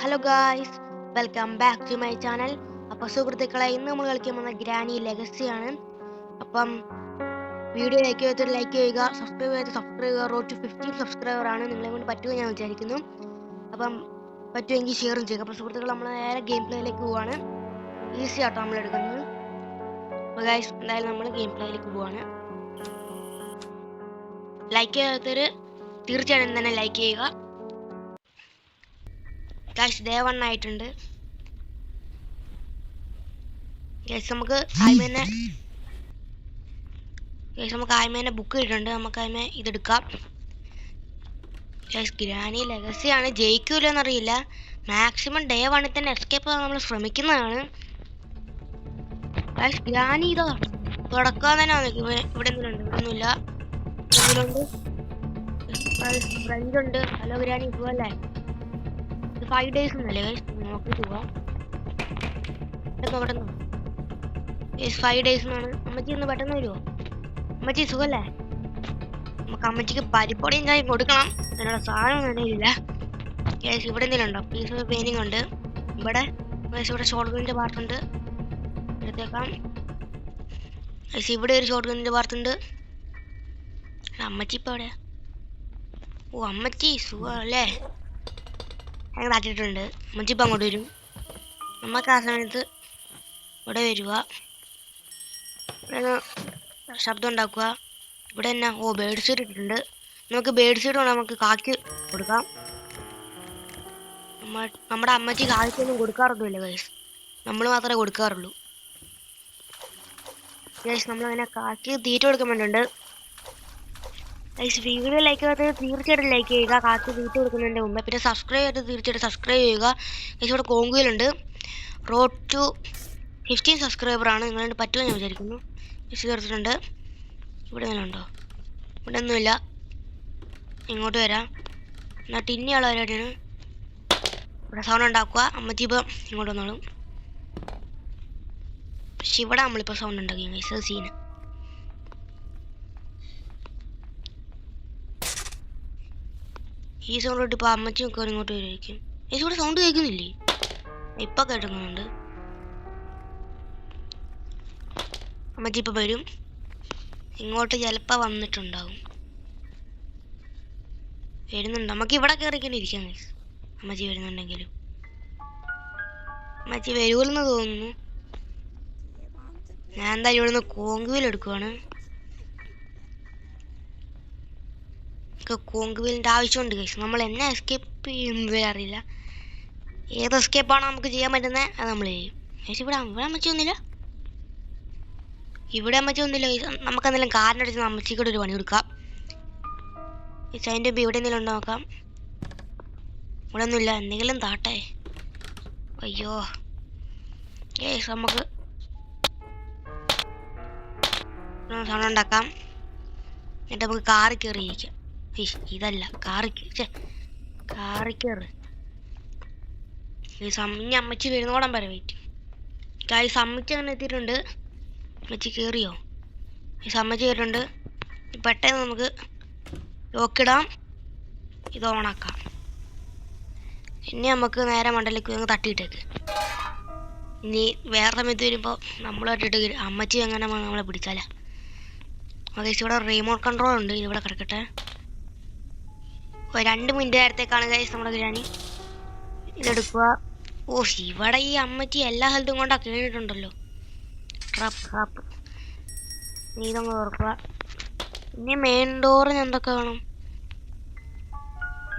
Hello guys, welcome back to my channel. അപ്പോൾ സുഹൃത്തുക്കളെ, ഇന്ന് നമ്മൾ കളിക്കാൻ പോകുന്ന ഗ്രാനി ലെഗസിയാണ്. അപ്പം വീഡിയോ ലൈക്ക് ചെയ്യുക, സബ്സ്ക്രൈബ് ചെയ്യുക. റോഡ് ടു 15 സബ്സ്ക്രൈബർ ആണ്. നിങ്ങളെ കൊണ്ട് പറ്റുമെന്ന് ഞാൻ വിചാരിക്കുന്നു. അപ്പം പറ്റുമെങ്കിൽ ഷെയറും ചെയ്യുക. അപ്പോൾ സുഹൃത്തുക്കൾ, നമ്മൾ നേരെ ഗെയിം പ്ലേയിലേക്ക് പോവാണ്. ഈസി ആട്ടോ നമ്മൾ എടുക്കുന്നത്. അപ്പോൾ ഗായ്സ്, എന്തായാലും നമ്മൾ ഗെയിം പ്ലേയിലേക്ക് പോവാണ്. ലൈക്ക് ചെയ്യാത്തവർ തീർച്ചയായും തന്നെ ലൈക്ക് ചെയ്യുക. ഗായ്സ്, ഡേ 1 ആയിട്ടുണ്ട്. നമുക്ക് ആയ്മേനെ ബുക്ക് ചെയ്തിട്ടുണ്ട്. നമുക്ക് ആയ്മ ഇതെടുക്കാം. ഗ്രാനി ലെഗസിയാണ്, ജയിക്കൂലെന്നറിയില്ല. മാക്സിമം ഡേ 1 തന്നെ എസ്കേപ്പ് ആകാൻ നമ്മൾ ശ്രമിക്കുന്നതാണ്. ഗ്രാനി ഇതാ തുടക്കാൻ തന്നെ ഇവിടെ ഒന്നുമില്ല. ഫ്രണ്ട്. ഹലോ ഗ്രാനി, പോവല്ലേ? ഇത് 5 days ഒന്നല്ലേ നോക്കിട്ട് പോവാം. 5 days എന്നാണ്. അമ്മച്ചി ഒന്ന് പെട്ടെന്ന് വരുമോ? അമ്മച്ചി സുഖല്ലേ? നമുക്ക് അമ്മച്ചിക്ക് പരിപ്പൊടിയും ചായ കൊടുക്കണം. അതിനുള്ള സാധനം നിലയില്ല. ഇവിടെ എന്തെങ്കിലും ഉണ്ടോ? പീസ് പെയിന്റിംഗ് ഉണ്ട്. ഇവിടെ ഷോർട്ട് ഗണ്ണിന്റെ പാർട്ടുണ്ട്, എടുത്തേക്കാം. ഇവിടെ ഒരു ഷോർട്ട് ഗണ്ണിന്റെ പാർട്ടുണ്ട്. അമ്മച്ചി ഇപ്പൊ എവിടെ? ഓ, അമ്മച്ചി സുഖല്ലേ? ഞങ്ങൾ ആറ്റിട്ടുണ്ട്. അമ്മച്ചി ഇപ്പം അങ്ങോട്ട് വരും. നമുക്ക് ആ സമയത്ത് ഇവിടെ വരിക, ശബ്ദം ഉണ്ടാക്കുക. ഇവിടെ തന്നെ ബേഡ് സീഡ് ഇട്ടിട്ടുണ്ട്. നമുക്ക് ബേഡ് സീഡ് നമുക്ക് കാക്കി കൊടുക്കാം. നമ്മുടെ അമ്മച്ചി കാക്കൊന്നും കൊടുക്കാറൊന്നുമില്ല ഗൈസ്, നമ്മൾ മാത്രമേ കൊടുക്കാറുള്ളൂ. ഗൈസ്, നമ്മളങ്ങനെ കാക്കി തീറ്റ കൊടുക്കാൻ വേണ്ടിയുണ്ട്. ഗൈസ്, വീഡിയോ ലൈക്ക് ചെയ്ത് തീർച്ചയായിട്ടും ലൈക്ക് ചെയ്യുക, കാക്കി തീറ്റ കൊടുക്കുന്നതിൻ്റെ മുമ്പ്. പിന്നെ സബ്സ്ക്രൈബ് ചെയ്ത് തീർച്ചയായിട്ടും സബ്സ്ക്രൈബ് ചെയ്യുക. ഗൈസ്, ഇവിടെ കോങ്കുയിലുണ്ട്. Road to 15 സബ്സ്ക്രൈബറാണ്. നിങ്ങളോട് പറ്റുമെന്ന് ഞാൻ വിചാരിക്കുന്നു. ചേർത്തിട്ടുണ്ട്. ഇവിടെ ഉണ്ടോ? ഇവിടെ ഒന്നുമില്ല. ഇങ്ങോട്ട് വരാം. എന്നാൽ ടിന്നിയുള്ള പരിപാടിയാണ്. ഇവിടെ സൗണ്ട് ഉണ്ടാക്കുക. അമ്മച്ചി ഇപ്പം ഇങ്ങോട്ട് വന്നോളും. പക്ഷെ ഇവിടെ നമ്മളിപ്പോൾ സൗണ്ട് ഉണ്ടാക്കി സീന്. ഈ സൗണ്ട് ഇട്ട് ഇപ്പോൾ അമ്മച്ചി ഒക്കെ ഇങ്ങോട്ട് വരുമായിരിക്കും. ഇവിടെ സൗണ്ട് കേൾക്കുന്നില്ലേ? ഇപ്പം കേൾക്കുന്നുണ്ട്. അമ്മച്ചി ഇപ്പം വരും. ഇങ്ങോട്ട് ചിലപ്പോൾ വന്നിട്ടുണ്ടാവും. വരുന്നുണ്ട്. നമുക്ക് ഇവിടെ കയറിക്കാൻ ഇരിക്കാം. അമ്മച്ചി വരുന്നുണ്ടെങ്കിലും അമ്മച്ചി വരുമെന്ന് തോന്നുന്നു. ഞാൻ എന്തായാലും ഇവിടെ നിന്ന് കോങ്കുവിൽ എടുക്കുവാണ്. കോങ്കുവിലിൻ്റെ ആവശ്യമുണ്ട് ഗൈസ്. നമ്മൾ എന്നെ എസ്കേപ്പ് ചെയ്യുന്നത് അറിയില്ല. ഏത് എസ്കേപ്പാണോ നമുക്ക് ചെയ്യാൻ പറ്റുന്നത് അത് നമ്മൾ ചെയ്യും. ഗൈസ്, ഇവിടെ അമ്മച്ചി ഒന്നുമില്ല. ഇവിടെ അമ്മച്ചി ഒന്നുമില്ല. നമുക്ക് എന്തെങ്കിലും കാറിനടിച്ച് അമ്മച്ചിക്കൂടെ ഒരു പണി കൊടുക്കാം. അതിൻ്റെ ഇവിടെ എന്തെങ്കിലും ഉണ്ടോ നോക്കാം. ഇവിടെ ഒന്നുമില്ല. എന്തെങ്കിലും താട്ടെ. അയ്യോ ഗൈസ്, നമുക്ക് സൗണ്ട് ഉണ്ടാക്കാം. എന്നിട്ട് നമുക്ക് കാറിൽ കയറി ഇരിക്കാം. ഇതല്ല കാറിൽ കയറി. ഇനി അമ്മച്ചി വരുന്നോടം വരെ വെയിറ്റ്. ഗൈസ്, അമ്മച്ചി അങ്ങനെ എത്തിയിട്ടുണ്ട്. അമ്മച്ചി കയറിയോ? അമ്മച്ചി കയറിയിട്ടുണ്ട്. പെട്ടെന്ന് നമുക്ക് ലോക്കിടാം, ഇത് ഓണാക്കാം. ഇനി നമുക്ക് നേരെ മണ്ടയിലേക്ക് അങ്ങ് തട്ടിയിട്ടേക്ക്. ഇനി വേറെ സമയത്ത് വരുമ്പോൾ നമ്മളായിട്ടിട്ട് അമ്മച്ചി എങ്ങനെ നമ്മളെ പിടിച്ചാലേ. ഓക്കെ, ഇവിടെ റിമോട്ട് കൺട്രോൾ ഉണ്ട്. ഇവിടെ കിടക്കട്ടെ. 2 മിനിറ്റ് നേരത്തേക്കാണ് ഗൈസ് നമ്മുടെ ഗ്രാനി. ഇതെടുക്കുക. ഇവിടെ ഈ അമ്മച്ചി എല്ലാ സ്ഥലത്തും കൊണ്ടാ കേട്ടിട്ടുണ്ടല്ലോ. ട്രാപ്പ്. നീ ഇതങ്ങ് തുറക്കുക. ഇനി മെയിൻ ഡോറിന് എന്തൊക്കെ വേണം?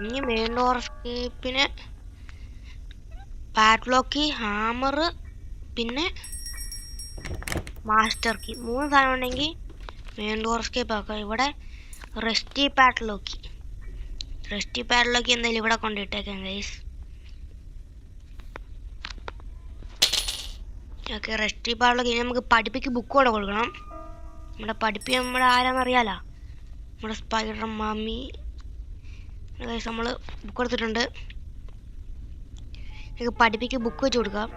ഇനി മെയിൻ ഡോർ എസ്കേപ്പിന് പാഡ്ലോക്ക്, ഹാമർ, പിന്നെ മാസ്റ്റർ കീ. 3 സാധനം ഉണ്ടെങ്കിൽ മെയിൻ ഡോർ എസ്കേപ്പ് ആക്കാം. ഇവിടെ റെസ്റ്റി പാഡ്ലോക്ക് എന്തായാലും ഇവിടെ കൊണ്ടിട്ടേക്കാം ഗൈസ്. Okay, റെസ്റ്റി padlock. ഇനി നമുക്ക് പഠിപ്പിക്ക് ബുക്ക് കൂടെ കൊടുക്കണം. നമ്മുടെ ആരാന്നറിയാലോ, നമ്മുടെ സ്പൈഡർ മമ്മി. നമ്മൾ ബുക്ക് കൊടുത്തിട്ടുണ്ട്. നമുക്ക് പഠിപ്പിക്ക് ബുക്ക് വെച്ച് കൊടുക്കാം.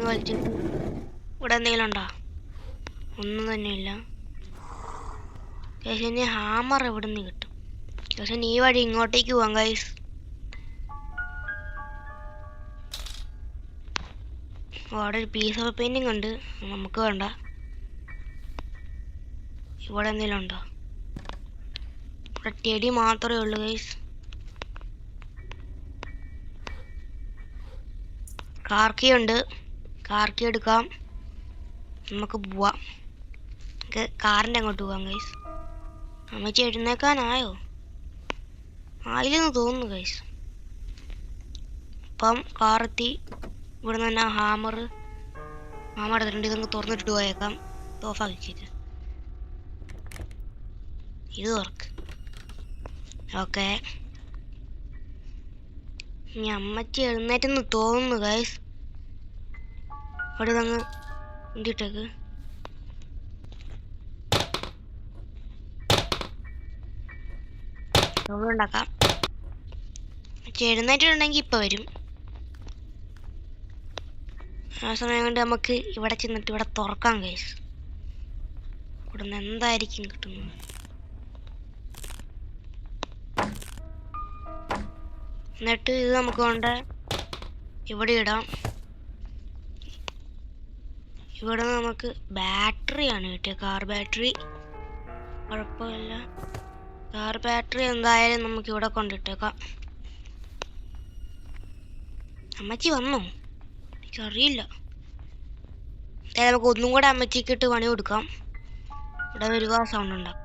വലിച്ചു. ഇവിടെ എന്തെങ്കിലും ഉണ്ടോ? ഒന്നും തന്നെയില്ല. ഇനി ഹാമർ എവിടെ നിന്ന് കിട്ടും? ഈ വഴി ഇങ്ങോട്ടേക്ക് പോവാം ഗൈസ്. അവിടെ ഒരു പീസ് ഓഫ് പെയിന്റിംഗ് ഉണ്ട്, നമുക്ക് വേണ്ട. ഇവിടെ എന്തെങ്കിലും ഉണ്ടോ? ഇവിടെ ടെടി മാത്രമേ ഉള്ളൂ ഗൈസ്. കാർക്കി ഉണ്ട്, കാർക്കി എടുക്കാം, നമുക്ക് പോവാം. കാറിൻ്റെ അങ്ങോട്ട് പോവാം ഗൈസ്. അമ്മച്ചി എഴുന്നേക്കാനായോ? ആയില്ലെന്ന് തോന്നുന്നു ഗൈസ്. അപ്പം കാറെത്തി. ഇവിടെ നിന്ന് തന്നെ ഹാമർ എടുത്തിട്ടുണ്ട്. ഇതൊന്ന് തുറന്നിട്ട് പോയേക്കാം. ഓഫാക്കിട്ട് ഇത് തുറക്ക്. ഓക്കെ, ഇനി അമ്മച്ചി എഴുന്നേറ്റെന്ന് തോന്നുന്നു ഗൈസ്. അവിടെ ഇതങ്ങ് എന്തിട്ടേക്ക്. ഉണ്ടാക്കാം. എഴുന്നേറ്റിട്ടുണ്ടെങ്കിൽ ഇപ്പം വരും. ആ സമയം കൊണ്ട് നമുക്ക് ഇവിടെ ചെന്നിട്ട് ഇവിടെ തുറക്കാം ഗൈസ്. ഇവിടെ നിന്ന് എന്തായിരിക്കും കിട്ടുന്നത്? എന്നിട്ട് ഇത് നമുക്ക് കൊണ്ട് ഇവിടെ ഇടാം. ഇവിടെ നമുക്ക് ബാറ്ററിയാണ് കിട്ടിയത്, കാർ ബാറ്ററി. കുഴപ്പമില്ല, കാർ ബാറ്ററി എന്തായാലും നമുക്ക് ഇവിടെ കൊണ്ടിട്ടേക്കാം. അമ്മച്ചി വന്നോ? എനിക്കറിയില്ല. നമുക്ക് ഒന്നും കൂടെ അമ്മച്ചിക്കിട്ട് പണി കൊടുക്കാം. ഇവിടെ വരുക, സൗണ്ട് ഉണ്ടാക്കും.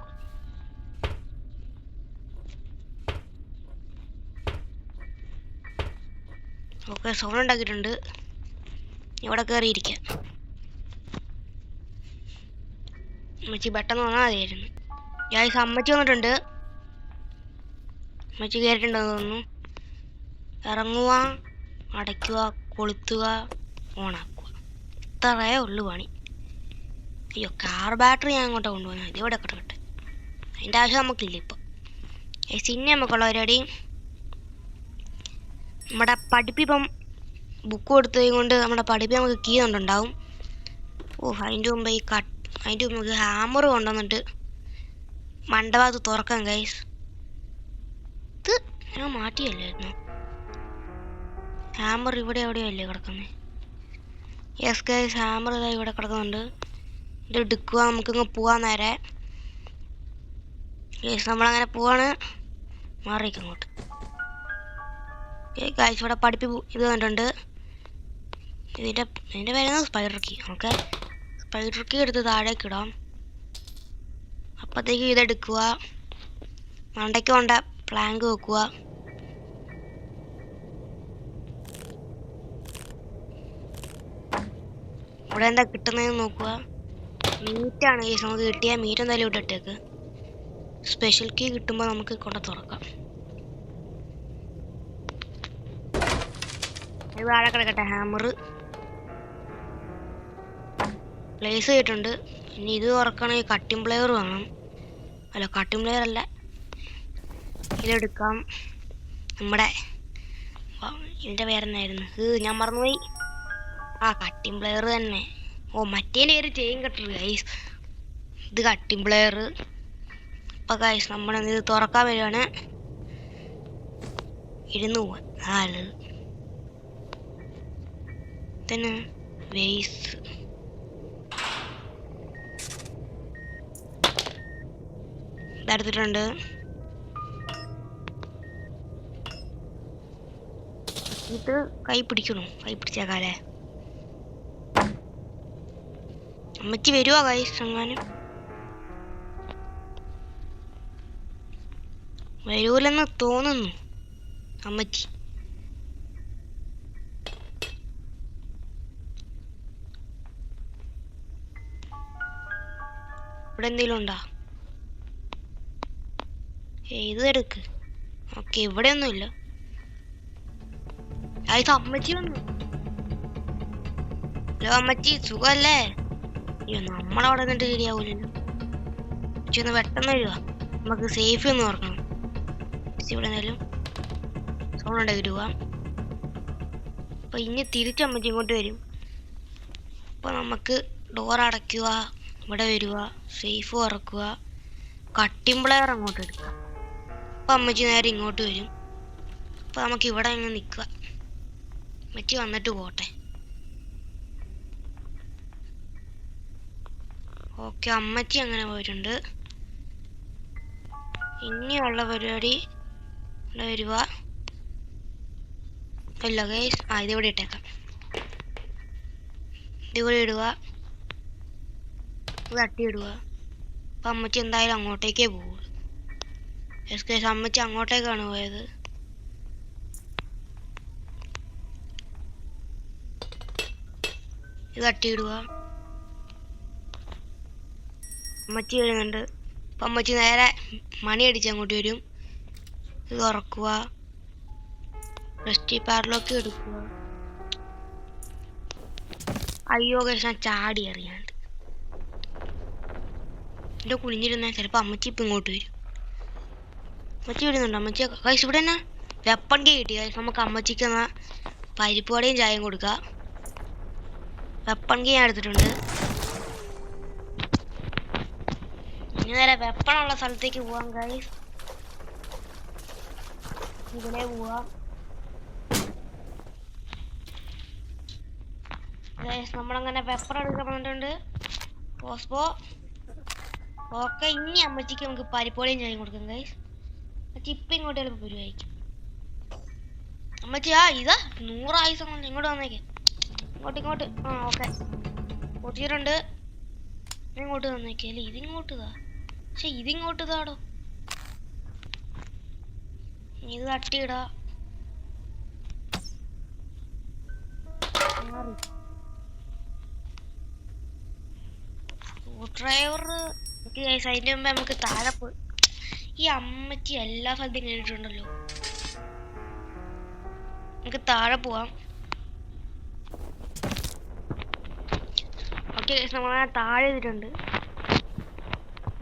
ഓക്കെ, സൗണ്ട് ഉണ്ടാക്കിയിട്ടുണ്ട്. ഇവിടെ കയറിയിരിക്കാം. അമ്മച്ചി പെട്ടെന്ന് വന്നാൽ മതിയായിരുന്നു. ഗൈസ്, അമ്മച്ചി വന്നിട്ടുണ്ട്. അമ്മച്ചി കയറിയിട്ടുണ്ടെന്ന് തോന്നുന്നു. ഇറങ്ങുക, അടയ്ക്കുക, കൊളുത്തുക, ഓണാക്കുക, ഇത്രയേ ഉള്ളു പണി. അയ്യോ, കാർ ബാറ്ററി ഞാൻ അങ്ങോട്ട് കൊണ്ടുപോകുന്നത്. ഇതിവിടെ കിടക്കട്ടെ, അതിൻ്റെ ആവശ്യം നമുക്കില്ല ഇപ്പം. പിന്നെ നമുക്കുള്ള പരിപാടി, നമ്മുടെ പഠിപ്പിപ്പം ബുക്ക് കൊടുത്തത് കൊണ്ട് നമ്മുടെ പഠിപ്പ് നമുക്ക് കീ കൊണ്ടുണ്ടാവും. അതിൻ്റെ മുമ്പ് അതിൻ്റെ മുമ്പ് നമുക്ക് ഹാമർ കൊണ്ടുവന്നിട്ട് മണ്ടഭാഗത്ത് തുറക്കാം ഗൈസ്. ഇത് ഞാൻ മാറ്റിയല്ലായിരുന്നു. ഹാമർ ഇവിടെ എവിടെയല്ലേ കിടക്കുന്നത്? യെസ് ഗൈസ്, ഹാമർ ഇതാ ഇവിടെ കിടക്കുന്നുണ്ട്. ഇത് എടുക്കുക, നമുക്കിങ്ങ് പോവാൻ നേരെ. ഗൈസ്, നമ്മളങ്ങനെ പോവാണ്. മാറിയിരിക്കും അങ്ങോട്ട്. ഗൈസ്, ഇവിടെ പഠിപ്പി ഇത് കണ്ടിട്ടുണ്ട്. ഇതിൻ്റെ പേരാണ് spider key. Okay, spider key എടുത്ത് താഴേക്ക് ഇടാം. അപ്പോഴത്തേക്ക് ഇതെടുക്കുക, മണ്ടയ്ക്ക് കൊണ്ട പ്ലാങ്ക് വെക്കുക. ഇവിടെ എന്താ കിട്ടുന്നതെന്ന് നോക്കുക. മീറ്റാണ് ഈ നമുക്ക് കിട്ടിയ മീറ്റ്. എന്തായാലും ഇവിടെ ഇട്ടേക്ക്. സ്പെഷ്യൽ കീ കിട്ടുമ്പോൾ നമുക്ക് കൊണ്ട് തുറക്കാം. ഇത് താഴെ കിടക്കട്ടെ. ഹാമർ പ്ലേസ് ചെയ്തിട്ടുണ്ട്. ഇനി ഇത് തുറക്കണമെങ്കിൽ കട്ടിംഗ് പ്ലെയർ വേണം. അല്ല, കട്ടിംഗ് പ്ലെയർ അല്ല, ഇതെടുക്കാം. നമ്മുടെ ഇതിൻ്റെ പേരെന്നായിരുന്നു? ഞാൻ മറന്നുപോയി. കട്ടിംഗ് പ്ലെയർ തന്നെ. മറ്റേൻ്റെ പേര് ചെയിൻ കട്ടർ ഗൈസ്. ഇത് കട്ടിംഗ് പ്ലെയർ. അപ്പം ഗൈസ്, നമ്മളിത് തുറക്കാൻ വരികയാണ്. ഇരുന്ന് പോവാൻ ആള് തന്നെ വേസ്. ഇതെടുത്തിട്ടുണ്ട്. ഇത് കൈ പിടിക്കണോ? കൈ പിടിച്ചേക്കാലേ. അമ്മച്ചി വരുവാ ഗൈസ്. എങ്ങാനും വരൂലെന്ന് തോന്നുന്നു അമ്മച്ചി. ഇവിടെ എന്തെങ്കിലും ഉണ്ടോ? ഇത് എടുക്ക്. ഓക്കെ, ഇവിടെ ഒന്നുമില്ല. അമ്മച്ചി വന്നു. ഹലോ അമ്മച്ചി, സുഖല്ലേ? അയ്യോ, നമ്മളവിടെ നിന്നിട്ട് ശരിയാവൂലല്ലോ. ഒന്ന് പെട്ടെന്ന് വരിക, നമുക്ക് സേഫ് ഒന്ന് ഓർക്കണം. ഇവിടെ എന്തായാലും സൗണ്ട് ഉണ്ടാക്കിട്ട് പോവാം. അപ്പൊ ഇനി തിരിച്ച് അമ്മച്ചി ഇങ്ങോട്ട് വരും. അപ്പൊ നമുക്ക് ഡോർ അടയ്ക്കുക, ഇവിടെ വരിക, സേഫ് തുറക്കുക, കട്ടിംഗ് പ്ലെയർ അങ്ങോട്ട് എടുക്കുക. അപ്പൊ അമ്മച്ചി നേരെ ഇങ്ങോട്ട് വരും. അപ്പൊ നമുക്ക് ഇവിടെ ഇങ്ങനെ നിൽക്കുക. അമ്മച്ചി വന്നിട്ട് പോട്ടെ. ഓക്കെ, അമ്മച്ചി അങ്ങനെ പോയിട്ടുണ്ട്. ഇനിയുള്ള പരിപാടി ഇവിടെ വരുക. ഇല്ല ഗൈസ്, ഇതിവിടെ ഇട്ടേക്കാം. ഇതിവിടെ ഇടുക, ഇത് തട്ടിയിടുക. അപ്പം അമ്മച്ചി എന്തായാലും അങ്ങോട്ടേക്കേ പോകും. യെസ് ഗൈസ്, അമ്മച്ചി അങ്ങോട്ടേക്കാണ് പോയത്. ഇത് തട്ടിയിടുക. അമ്മച്ചി വരുന്നുണ്ട്. അപ്പം അമ്മച്ചി നേരെ മണി അടിച്ച് അങ്ങോട്ട് വരും. ഇത് തുറക്കുക, റെസ്റ്റി പാർലോക്ക് എടുക്കുക. അയ്യോ ഗൈസ്, ഞാൻ ചാടി അറിയാണ്ട്. എൻ്റെ കുനിഞ്ഞിരുന്നാൽ ചിലപ്പോൾ അമ്മച്ചി ഇപ്പം ഇങ്ങോട്ട് വരും. അമ്മച്ചി വരുന്നുണ്ട്. അമ്മച്ചി ഗൈസ് ഇവിടെ തന്നെ വെപ്പൺ കീ കിട്ടി ഗൈസ്. നമുക്ക് അമ്മച്ചിക്ക് എന്നാൽ പരിപ്പ് വടയും ചായയും കൊടുക്കുക. വെപ്പൺ കീ ഞാൻ എടുത്തിട്ടുണ്ട്. ഇനി നേരെ വെപ്പണുള്ള സ്ഥലത്തേക്ക് പോവാം ഗൈസ്. ഇതിലേ പോവാം ഗൈസ്. നമ്മളങ്ങനെ വെപ്പൺ എടുക്കാൻ വന്നിട്ടുണ്ട്. പോസ്പോ ഓക്കെ. ഇനി അമ്മച്ചിക്ക് നമുക്ക് പരിപ്പോടിയും ചായയും കൊടുക്കാം ഗൈസ്. അമ്മച്ചി ഇപ്പം ഇങ്ങോട്ട് ചിലപ്പോൾ വരുമായിരിക്കും. അമ്മച്ചി ഇതാ 100 ആയുസം കൊണ്ട് ഇങ്ങോട്ട് വന്നേക്കെ. ഇങ്ങോട്ട് ഓക്കെ കൂട്ടിയിട്ടുണ്ട്. ഇങ്ങോട്ട് വന്നേക്കെ. അല്ലേ ഇതിങ്ങോട്ട് ഇതാ. പക്ഷെ ഇതിങ്ങോട്ട് ഇതാടോ. ഇത് തട്ടിയിടാ. ഡ്രൈവർ അതിന്റെ മുമ്പ് നമുക്ക് താഴെ പോയി. ഈ അമ്മച്ചി എല്ലാ സ്ഥലത്തും കേട്ടിട്ടുണ്ടല്ലോ. നമുക്ക് താഴെ പോവാം. ഓക്കെ, നമ്മൾ താഴെ ചെയ്തിട്ടുണ്ട്.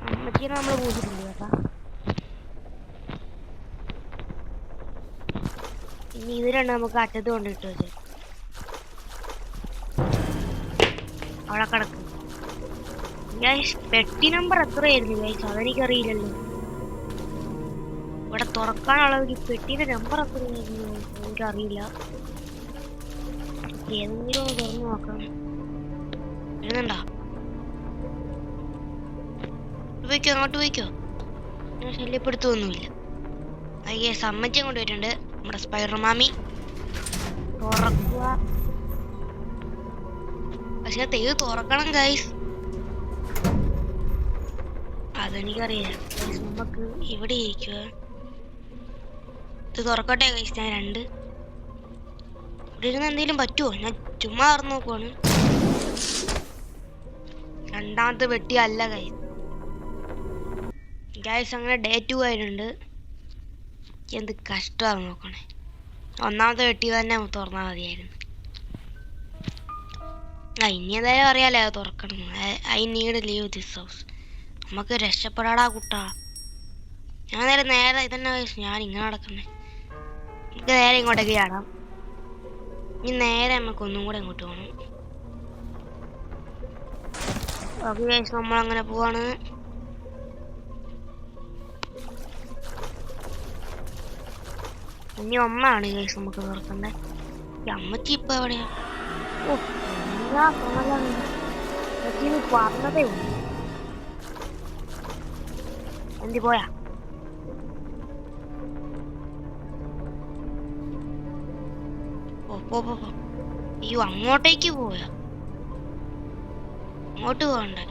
അമ്മച്ചീനെ നമ്മൾ പോയിട്ടില്ല കേട്ടാ. ഇനി ഇത് രണ്ട് നമുക്ക് അറ്റത്ത് കൊണ്ടിട്ട് വെച്ചേ. അവിടെ കിടക്കും ഗൈസ്. പെട്ടി നമ്പർ എത്രയായിരുന്നു ഗൈസ്? അതെനിക്കറിയില്ലല്ലോ. ഇവിടെ തുറക്കാനുള്ള പെട്ടിയുടെ നമ്പർ എത്രയായിരുന്നു എനിക്കറിയില്ല. ഏതെങ്കിലും ഒന്ന് തുറന്നു നോക്കാം. വരുന്നുണ്ടോ? പോയിക്കോ, അങ്ങോട്ട് പോയിക്കോ. ഞാൻ ശല്യപ്പെടുത്തൊന്നുമില്ല. ഗൈസ്, അമ്മച്ചി കൊണ്ട് വരുന്നുണ്ട്. നമ്മുടെ സ്പൈഡർ മാമി തുറക്കുക. പക്ഷെ ഇത് തുറക്കണം ഗൈസ്. അതെനിക്കറിയില്ല. നമുക്ക് ഇവിടെ ഇരിക്കുക. ഇത് തുറക്കട്ടെ ഗൈസ്. ഞാൻ ഇവിടെ ഇരുന്ന് എന്തെങ്കിലും പറ്റുമോ? ഞാൻ ചുമ്മാ തുറന്നു നോക്കുവാണ്. രണ്ടാമത്തെ വെട്ടി അല്ല ഗൈസ്. അങ്ങനെ ഡേ 2 ആയിട്ടുണ്ട്. എന്ത് കഷ്ടമാണ് നോക്കണേ. ഒന്നാമത്തെ വെട്ടി തന്നെ തുറന്നാൽ മതിയായിരുന്നു. ഇനി എന്തായാലും അറിയാലോ തുറക്കണം. I need leave this house. നമുക്ക് രക്ഷപ്പെടാടാ കുട്ടാ. ഞാൻ നേരെ ഇതന്നെ ഞാൻ ഇങ്ങനെ നടക്കുന്നേ. നമുക്ക് നേരെ ഇങ്ങോട്ടേക്ക് ചാടാം. ഇനി നേരെ നമുക്ക് ഒന്നും കൂടെ ഇങ്ങോട്ട് പോകണം. ഓക്കെ ഗൈസ്, നമ്മളങ്ങനെ പോവാണ്. ഇനി ഒന്നാണ് ഗൈസ് നമുക്ക് തുറക്കണ്ടേ. ഈ അമ്മച്ചി ഇപ്പൊ എവിടെയാ? പറഞ്ഞതേ ഉള്ളൂ. എന്തി പോയാ? അയ്യോ, അങ്ങോട്ടേക്ക് പോയാ? അങ്ങോട്ട് പോകണ്ടേ?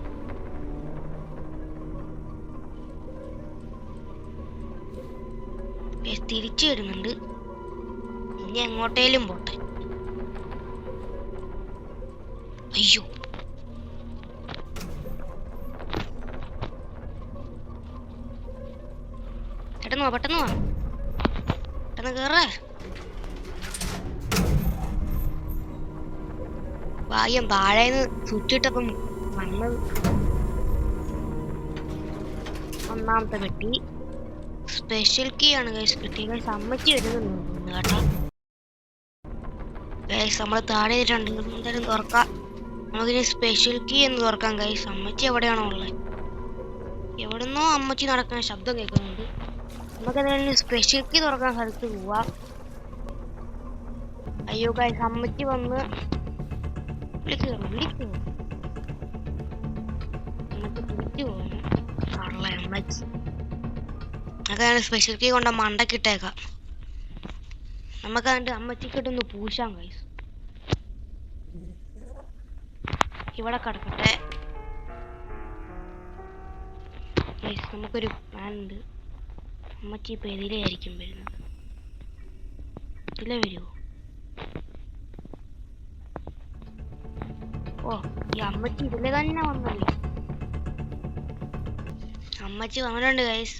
തിരിച്ചു വരുന്നുണ്ട്. ഇനി എങ്ങോട്ടേലും പോട്ടെ. അയ്യോ, പെട്ടെന്ന് വാ പെട്ടെന്ന് കേറ. ഭാഗ്യം താഴേന്ന് സ്വിച്ചിട്ടപ്പം വന്നത്. ഒന്നാമത്തെ പെട്ടി സ്പെഷ്യൽ കീ ആണ് ഗൈസ് കിട്ടിയത്. ഗൈസ്, അമ്മച്ചി വരുന്നുണ്ട് കേട്ടോ. ഗൈസ്, നമ്മൾ താഴെ എന്തായാലും തുറക്കാം. നമുക്കിനി സ്പെഷ്യൽ കീ എന്ന് തുറക്കാം ഗൈസ്. അമ്മച്ചി എവിടെയാണോ ഉള്ളത്? എവിടുന്നോ അമ്മച്ചി നടക്കുന്ന ശബ്ദം കേൾക്കുന്നുണ്ട്. നമുക്ക് എന്തായാലും സ്പെഷ്യൽ കീ തുറക്കാൻ സ്ഥലത്ത് പോവാം. അയ്യോ ഗൈസ്, അമ്മച്ചി വന്ന് വിളിക്കുക. തിരിച്ചു പോകുന്നു. കള്ള അമ്മച്ചി. അതാണ് സ്പെഷ്യൽ കീ കൊണ്ട് മണ്ടക്കിട്ടേക്കാം. നമുക്ക് അതിന്റെ അമ്മച്ചിക്കിട്ടൊന്ന് പൂശാം ഗൈസ്. ഇവിടെ കിടക്കട്ടെ ഗൈസ്. നമുക്കൊരു പ്ലാൻ ഉണ്ട്. അമ്മച്ചി ഇപ്പൊ എതിലെയായിരിക്കും വരുന്നത്? ഇതിലെ വരുമോ? ഓ, ഈ അമ്മച്ചി ഇതിലെ തന്നെ വന്നത്. അമ്മച്ചി വന്നിട്ടുണ്ട് ഗൈസ്.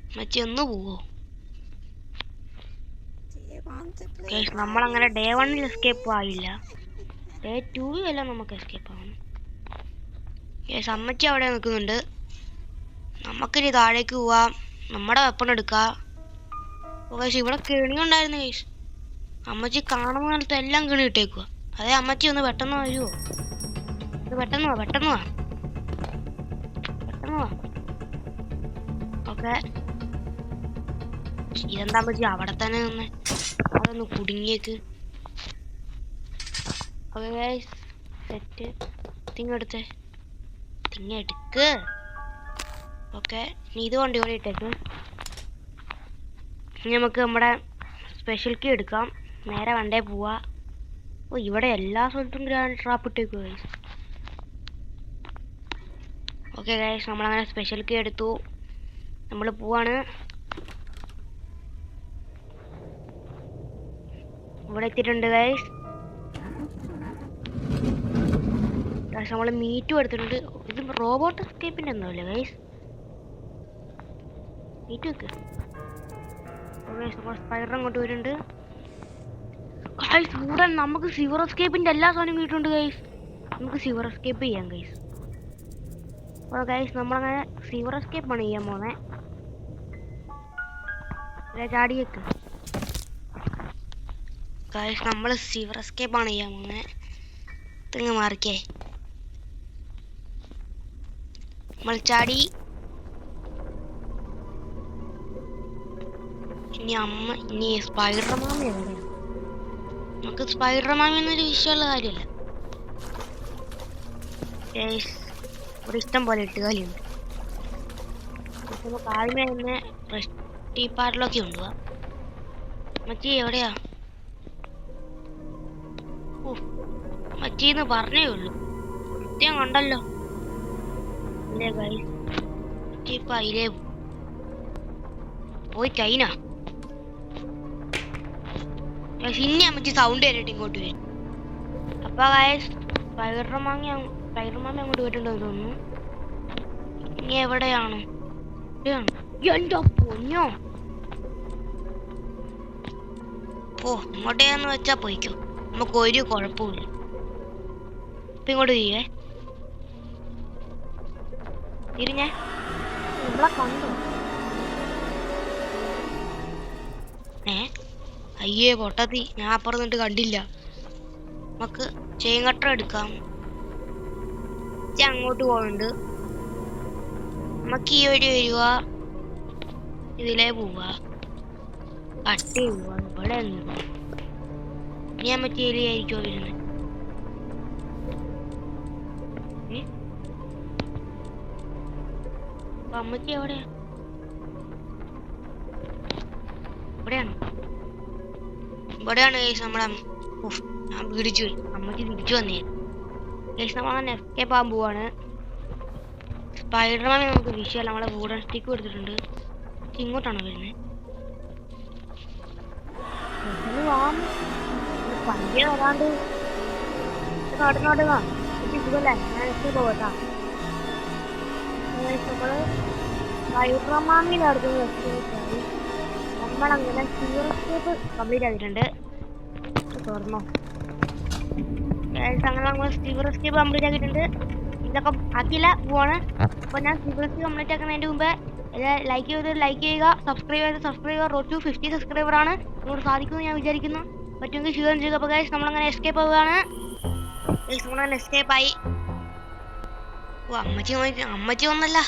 അമ്മച്ചി ഒന്ന് പോവോ ഗൈസ്? നമ്മളങ്ങനെ ഡേ 1 എസ്കേപ്പ് ആയില്ല. ഡേ 2 അല്ല നമുക്ക് എസ്കേപ്പ് ആവണം ഗൈസ്. അമ്മച്ചി അവിടെ നിൽക്കുന്നുണ്ട്. നമുക്കിനി താഴേക്ക് പോവാം. നമ്മുടെ വെപ്പൺ എടുക്കാം ഗൈസ്. ഇവിടെ കെണിയുണ്ടായിരുന്നു ഗൈസ്. അമ്മച്ചി കാണുന്ന കാലത്ത് എല്ലാം കെണി ഇട്ടേക്കുക. അതെ അമ്മച്ചി ഒന്ന് പെട്ടെന്ന് വരുമോ? പെട്ടെന്ന് വാ, പെട്ടെന്ന് വാ, പെട്ടെന്ന് വാ. ഓക്കെ, ഇതെന്താ അമ്മച്ചി അവിടെ തന്നെ നിന്ന്? അതൊന്ന് കുടുങ്ങിയേക്ക്. Okay guys, set. തിങ്ങെടുത്തേ, തിങ്ങെടുക്ക്. ഓക്കെ, ഇനി ഇത് കൊണ്ട് ഇവിടെ ഇട്ടേക്ക്. ഇനി നമുക്ക് നമ്മുടെ സ്പെഷ്യൽ കീ എടുക്കാം. നേരെ വണ്ടേ പോവാ. ഓ, ഇവിടെ എല്ലാ സ്ഥലത്തും ഗ്രാൻഡ് ട്രാപ്പ് ഇട്ടേക്കുക ഗൈസ്. ഓക്കെ ഗൈസ്, നമ്മളങ്ങനെ സ്പെഷ്യൽ കീ എടുത്തു. നമ്മൾ പോവാണ്. ഇവിടെ എത്തിയിട്ടുണ്ട് ഗൈസ്. നമ്മൾ മീറ്റും എടുത്തിട്ടുണ്ട്. ഇത് റോബോട്ട് എസ്കേപ്പിന്റെ ഒന്നുമല്ലേ ഗൈസ്? മീറ്റ് വെക്ക്. സ്പൈഡർ അങ്ങോട്ട് വരുന്നുണ്ട് ഗൈസ്. ഇവിടെ നമുക്ക് സിവർ എസ്കേപ്പിന്റെ എല്ലാ സാധനവും കിട്ടുന്നുണ്ട് ഗൈസ്. നമുക്ക് സിവർ എസ്കേപ്പ് ചെയ്യാം ഗൈസ്. അപ്പോൾ ഗൈസ്, നമ്മളങ്ങനെ സിവർ എസ്കേപ്പാണ് ചെയ്യാൻ പോന്നെ. ചാടിയേക്ക് ഗൈസ്. നമ്മൾ സിവർ എസ്കേപ്പാണ് ചെയ്യാൻ പോന്നെ. തിങ്ങ് മാറിക്കേ. നമ്മൾ ചാടി. ഇനി സ്പൈഡർ മാമി എവിടെയാണ്? നമുക്ക് സ്പൈഡർ മാമി എന്നൊരു വിഷയമുള്ള കാര്യമല്ല ഗൈസ്. ഇവിടെ ഇഷ്ടം പോലെ ഇട്ടുകാലിയുണ്ട്. നമുക്ക് ആദ്യമേ തന്നെ റെസ്റ്റി പാർലൊക്കെ കൊണ്ടുപോവാ. മച്ചി എവിടെയാ? മച്ചീന്ന് പറഞ്ഞേ ഉള്ളൂ, കൃത്യം കണ്ടല്ലോ. ഇല്ലേ ഗൈസ്, മച്ചി ഇപ്പൊ അതിലേ പോയി കഴിഞ്ഞ. ഇനി അമ്മച്ചി സൗണ്ട് കേട്ടിട്ട് ഇങ്ങോട്ട് വരും. അപ്പൊ ഗൈസ്, സ്പൈഡർ മാമി അങ്ങോട്ട് വരുന്നുണ്ടെന്ന് തോന്നുന്നു. ഇനി എവിടെയാണ്? എന്റെ പൊന്നോ, ഓ ഇങ്ങോട്ടേന്ന് വെച്ചാ പോയിക്കോ. നമുക്ക് ഒരു കുഴപ്പമില്ല. ഇപ്പൊ ഇങ്ങോട്ട് ചെയ്യേ. തിരിഞ്ഞേ. നമ്മളെ കണ്ടോ? അയ്യേ പൊട്ടത്തി, ഞാൻ അപ്പുറന്നിട്ട് കണ്ടില്ല. നമുക്ക് ചെയിൻ കട്ടർ എടുക്കാം. അങ്ങോട്ട് പോകുന്നുണ്ട്. നമുക്ക് ഈ വഴി വരിക, ഇതിലേ പോവാ, കട്ട് പോവാ. ഇവിടെ ഞാൻ മറ്റേ എലിയായിരിക്കോ വരുന്നത്? അമ്മച്ചി എവിടെയാ? ഇവിടെയാണ്, ഇവിടെയാണ് കേസ്. നമ്മളെ ഞാൻ പിടിച്ചു പോയി. അമ്മച്ചി തിരിച്ചു വന്നേ കേസ്. നമ്മളങ്ങനെ എസ്കേപ്പ് ആകാൻ പോവാണ്. സ്പൈഡർമാൻ നമുക്ക് വിഷയമല്ല. നമ്മളെ വൂഡൻ സ്റ്റിക്ക് കൊടുത്തിട്ടുണ്ട്. ഇങ്ങോട്ടാണോ വരുന്നത്? പഞ്ച വരാണ്ട് നാടിനോട് സുഖല്ലേ? ഞാൻ എസ്കേപ്പ് പോകട്ടാ. നമ്മള് സ്പൈഡർമാനിൽ നടത്തുന്ന എസ്കേപ്പ് നമ്മളങ്ങനെ സീറോ എസ്കേപ്പ് കംപ്ലീറ്റ് ആക്കിയിട്ടുണ്ട്. തുറന്നോ അങ്ങനെ നമ്മൾ സീറോ എസ്കേപ്പ് കംപ്ലീറ്റ് ആക്കിയിട്ടുണ്ട്. ഇതൊക്കെ ആക്കിയില്ല പോവാണ്. അപ്പോൾ ഞാൻ സീറോ എസ്കേപ്പ് കംപ്ലീറ്റ് ആക്കുന്നതിൻ്റെ മുമ്പേ ലൈക്ക് ചെയ്യുക, സബ്സ്ക്രൈബ് ചെയ്യുക. റോഡ് ടു 50 സബ്സ്ക്രൈബറാണ്. നിങ്ങളോട് സാധിക്കുമെന്ന് ഞാൻ വിചാരിക്കുന്നു. പറ്റുമെങ്കിൽ ഷെയർ ചെയ്യുക. അപ്പോൾ ഗൈസ്, നമ്മളങ്ങനെ എസ്കേപ്പ് ആവുകയാണ്. നമ്മളങ്ങനെ എസ്കേപ്പ് ആയി. ഓ, അമ്മച്ചി വന്നല്ല.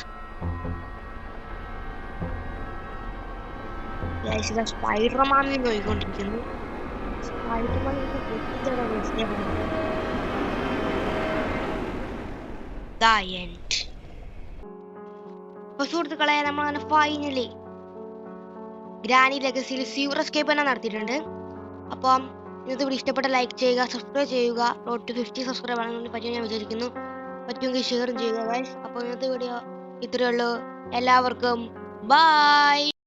സ്പൈഡർമാൻ നോക്കിക്കൊണ്ടിരിക്കുന്നു. The end. അപ്പൊ സുഹൃത്തുക്കളെ, നമ്മൾ അങ്ങനെ ഫൈനലി ഗ്രാനി ലെഗസിയിൽ സീവർ എസ്കേപ്പ് തന്നെ നടത്തിയിട്ടുണ്ട്. അപ്പം ഇന്നത്തെ വീഡിയോ ഇഷ്ടപ്പെട്ട ലൈക്ക് ചെയ്യുക, സബ്സ്ക്രൈബ് ചെയ്യുക. റോഡ് ടു 50 സബ്സ്ക്രൈബ് ആണെന്ന് പറ്റും ഞാൻ വിചാരിക്കുന്നു. പറ്റുമെങ്കിൽ ഷെയറും ചെയ്യുക ഗൈസ്. അപ്പോൾ ഇന്നത്തെ വീഡിയോ ഇത്രയേ ഉള്ളൂ. എല്ലാവർക്കും ബൈ.